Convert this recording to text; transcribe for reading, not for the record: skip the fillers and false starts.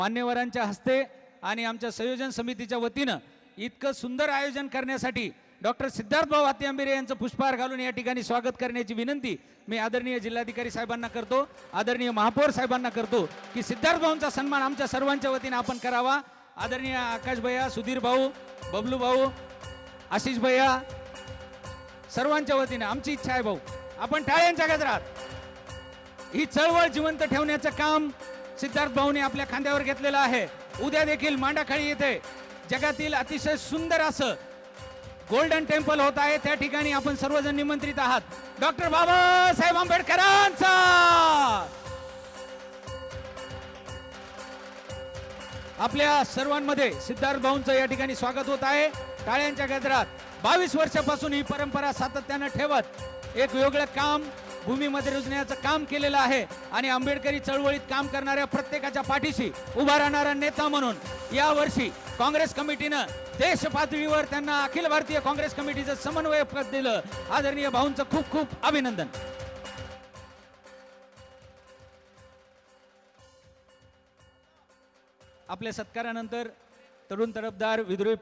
मान्यवरांच्या हस्ते आणि आमच्या संयोजन समितीच्या वतीनं इतकं सुंदर आयोजन करण्यासाठी डॉक्टर सिद्धार्थ भाऊ हातीआंबिरे यांचं पुष्पहार घालून या ठिकाणी स्वागत करण्याची विनंती मी आदरणीय जिल्हाधिकारी साहेबांना करतो, आदरणीय महापौर साहेबांना करतो की सिद्धार्थ भाऊंचा सन्मान आमच्या सर्वांच्या वतीने आपण करावा। आदरणीय आकाश भैया, सुधीर भाऊ, बबलू भाऊ, आशिष भैया, सर्वांच्या वतीने आमची इच्छा आहे भाऊ आपण टाळ्यांच्या गजरात ही चळवळ जिवंत ठेवण्याचं काम सिद्धार्थ भाऊने आपल्या खांद्यावर घेतलेलं आहे। उद्या देखील मांडाखळी येथे जगातील अतिशय सुंदर असं गोल्डन टेम्पल होत आहे, त्या ठिकाणी आपण सर्वजण निमंत्रित आहात। डॉक्टर बाबासाहेब आंबेडकरांचा आपल्या सर्वांमध्ये सिद्धार्थ भाऊंचं या ठिकाणी स्वागत होत आहे टाळ्यांच्या गजरात। 22 वर्षापासून ही परंपरा सातत्याने ठेवत एक वेगळं काम भूमीमध्ये रुजण्याचं काम केलेलं आहे आणि आंबेडकरी चळवळीत काम करणाऱ्या प्रत्येकाच्या पाठीशी उभा राहणारा नेता म्हणून या वर्षी काँग्रेस कमिटीनं देश पातळीवर त्यांना अखिल भारतीय काँग्रेस कमिटीचं समन्वय पद दिलं। आदरणीय भाऊंचं खूप खूप अभिनंदन। आपल्या सत्कारानंतर तरुण तडफदार विद्रोही